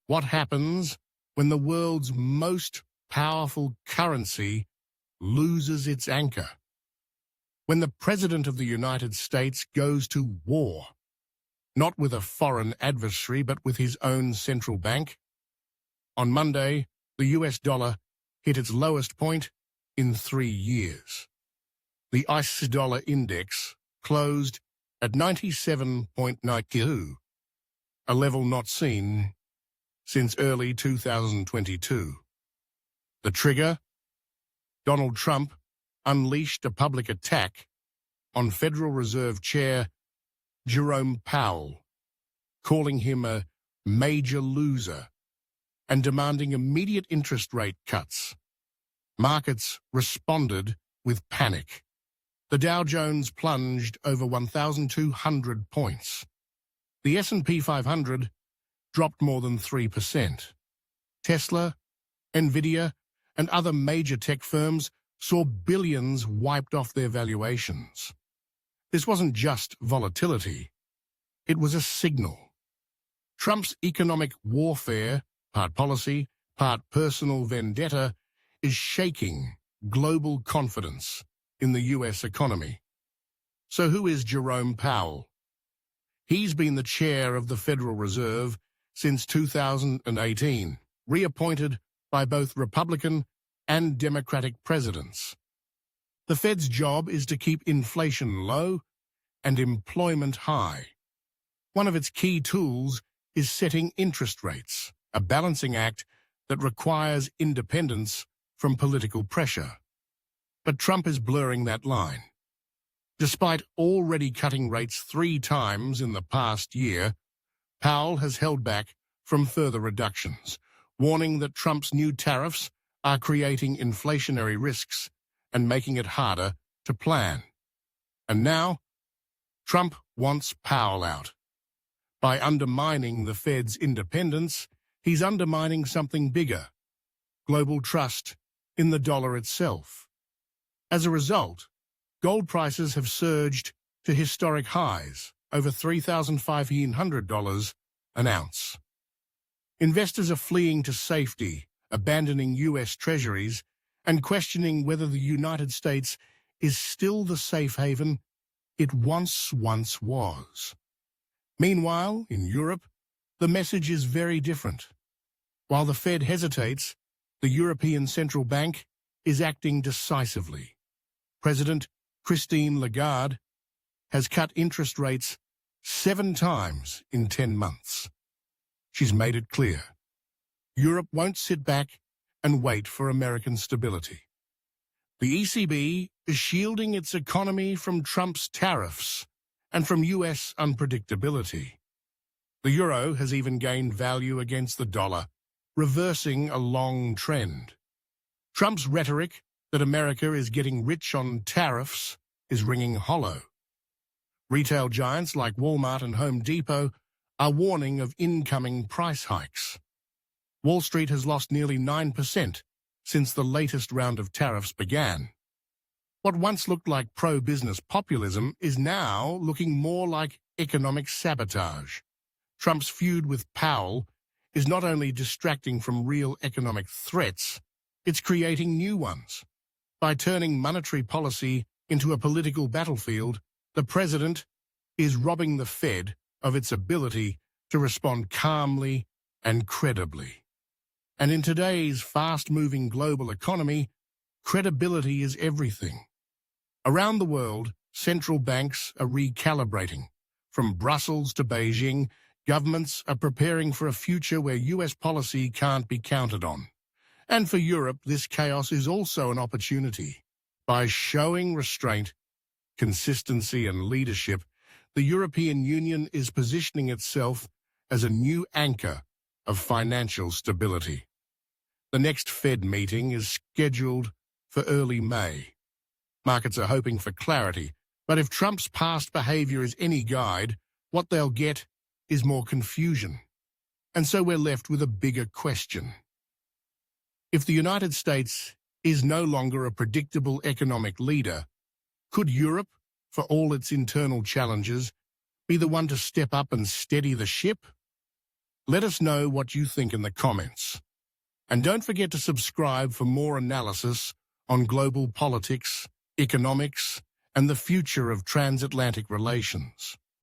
What happens when the world's most powerful currency loses its anchor? When the President of the United States goes to war, not with a foreign adversary but with his own central bank? On Monday, the US dollar hit its lowest point in 3 years. The ICE dollar index closed at 97.92, a level not seen since early 2022. The trigger? Donald Trump unleashed a public attack on Federal Reserve Chair Jerome Powell, calling him a major loser and demanding immediate interest rate cuts. Markets responded with panic. The Dow Jones plunged over 1,200 points. The S&P 500 dropped more than 3%. Tesla, Nvidia, and other major tech firms saw billions wiped off their valuations. This wasn't just volatility. It was a signal. Trump's economic warfare, part policy, part personal vendetta, is shaking global confidence in the US economy. So who is Jerome Powell? He's been the chair of the Federal Reserve since 2018, reappointed by both Republican and Democratic presidents. The Fed's job is to keep inflation low and employment high. One of its key tools is setting interest rates, a balancing act that requires independence from political pressure. But Trump is blurring that line. Despite already cutting rates 3 times in the past year, Powell has held back from further reductions, warning that Trump's new tariffs are creating inflationary risks and making it harder to plan. And now, Trump wants Powell out. By undermining the Fed's independence, he's undermining something bigger: global trust in the dollar itself. As a result, gold prices have surged to historic highs, over $3,500 an ounce. Investors are fleeing to safety, abandoning US Treasurys, and questioning whether the United States is still the safe haven it once was. Meanwhile, in Europe, the message is very different. While the Fed hesitates, the European Central Bank is acting decisively. President Christine Lagarde has cut interest rates 7 times in 10 months. She's made it clear: Europe won't sit back and wait for American stability. The ECB is shielding its economy from Trump's tariffs and from US unpredictability. The euro has even gained value against the dollar, reversing a long trend. Trump's rhetoric that America is getting rich on tariffs is ringing hollow. Retail giants like Walmart and Home Depot are warning of incoming price hikes. Wall Street has lost nearly 9% since the latest round of tariffs began. What once looked like pro-business populism is now looking more like economic sabotage. Trump's feud with Powell is not only distracting from real economic threats, it's creating new ones. By turning monetary policy into a political battlefield, the president is robbing the Fed of its ability to respond calmly and credibly. And in today's fast-moving global economy, credibility is everything. Around the world, central banks are recalibrating. From Brussels to Beijing, governments are preparing for a future where US policy can't be counted on. And for Europe, this chaos is also an opportunity. By showing restraint, consistency, and leadership, the European Union is positioning itself as a new anchor of financial stability. The next Fed meeting is scheduled for early May. Markets are hoping for clarity, but if Trump's past behavior is any guide, what they'll get is more confusion. And so we're left with a bigger question. If the United States is no longer a predictable economic leader, could Europe, for all its internal challenges, be the one to step up and steady the ship? Let us know what you think in the comments. And don't forget to subscribe for more analysis on global politics, economics, and the future of transatlantic relations.